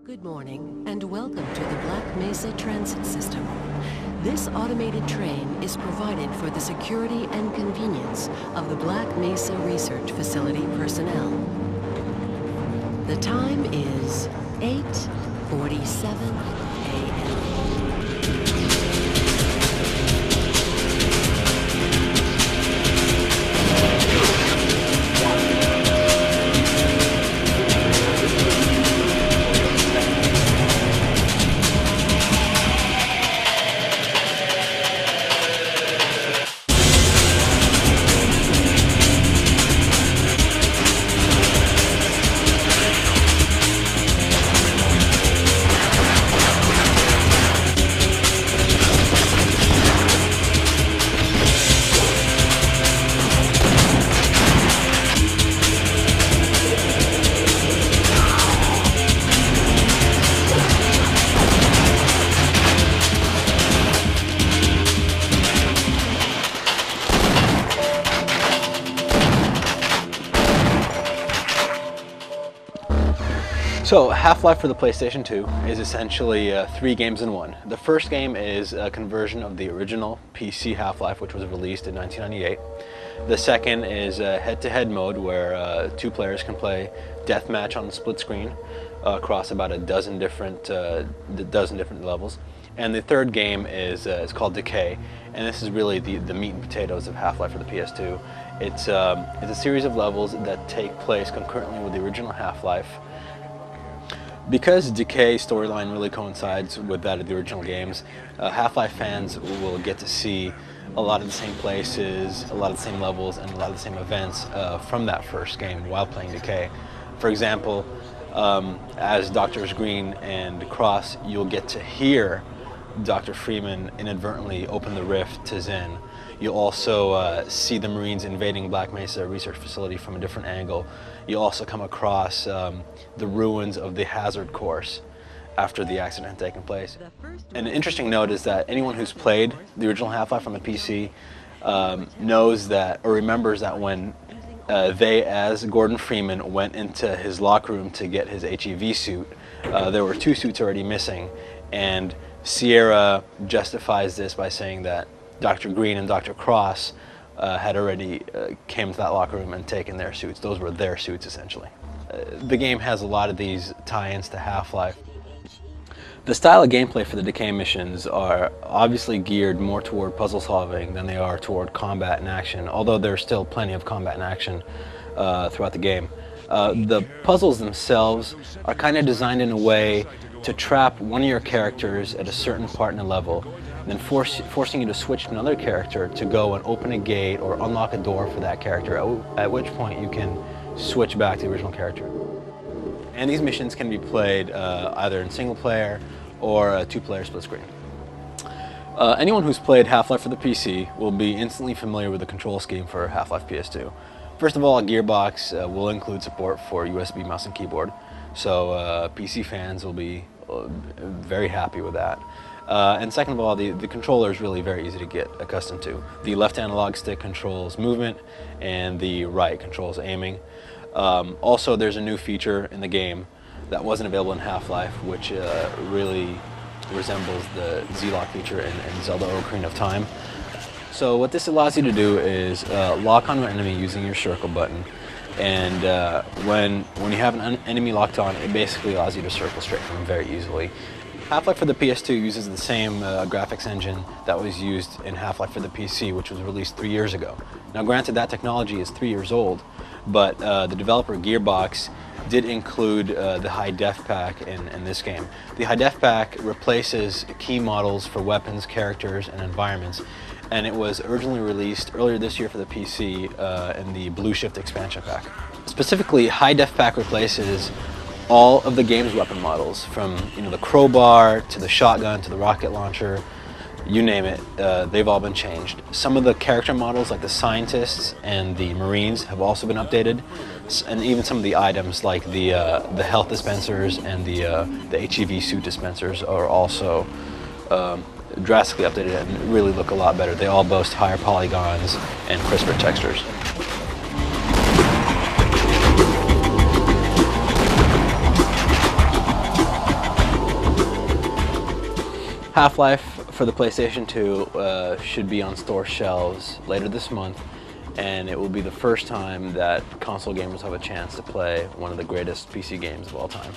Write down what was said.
Good morning and welcome to the Black Mesa Transit System. This automated train is provided for the security and convenience of the Black Mesa Research Facility personnel. The time is 8:47 a.m. So Half-Life for the PlayStation 2 is essentially 3 games in one. The first game is a conversion of the original PC Half-Life, which was released in 1998. The second is a head-to-head mode where 2 players can play deathmatch on the split screen across about a dozen different levels. And the third game is called Decay, and this is really the meat and potatoes of Half-Life for the PS2. It's a series of levels that take place concurrently with the original Half-Life. Because Decay storyline really coincides with that of the original games, Half-Life fans will get to see a lot of the same places, a lot of the same levels, and a lot of the same events from that first game while playing Decay. For example, as Drs. Green and Cross, you'll get to hear Dr. Freeman inadvertently open the rift to Zen. You'll also see the Marines invading Black Mesa Research Facility from a different angle. You'll also come across the ruins of the hazard course after the accident had taken place. And an interesting note is that anyone who's played the original Half-Life on the PC knows that, or remembers that when they, as Gordon Freeman, went into his locker room to get his HEV suit, there were 2 suits already missing, and Sierra justifies this by saying that Dr. Green and Dr. Cross had already came to that locker room and taken their suits. Those were their suits, essentially. The game has a lot of these tie-ins to Half-Life. The style of gameplay for the Decay missions are obviously geared more toward puzzle solving than they are toward combat and action, although there's still plenty of combat and action throughout the game. The puzzles themselves are kind of designed in a way to trap one of your characters at a certain part in the level, then forcing you to switch to another character to go and open a gate or unlock a door for that character, at which point you can switch back to the original character. And these missions can be played either in single player or a 2-player split screen. Anyone who's played Half-Life for the PC will be instantly familiar with the control scheme for Half-Life PS2. First of all, Gearbox will include support for USB mouse and keyboard, so PC fans will be very happy with that. And second of all, the controller is really very easy to get accustomed to. The left analog stick controls movement and the right controls aiming. Also, there's a new feature in the game that wasn't available in Half-Life, which really resembles the Z-Lock feature in Zelda Ocarina of Time. So what this allows you to do is lock on an enemy using your circle button, and when you have an enemy locked on, it basically allows you to circle straight from them very easily. Half-Life for the PS2 uses the same graphics engine that was used in Half-Life for the PC, which was released 3 years ago. Now granted, that technology is 3 years old, but the developer Gearbox did include the High Def Pack in this game. The High Def Pack replaces key models for weapons, characters, and environments, and it was originally released earlier this year for the PC in the Blue Shift expansion pack. Specifically, High Def Pack replaces all of the game's weapon models, from the crowbar to the shotgun to the rocket launcher, you name it, they've all been changed. Some of the character models, like the scientists and the Marines, have also been updated, and even some of the items, like the health dispensers and the HEV suit dispensers, are also drastically updated and really look a lot better. They all boast higher polygons and crisper textures. Half-Life for the PlayStation 2 should be on store shelves later this month, and it will be the first time that console gamers have a chance to play one of the greatest PC games of all time.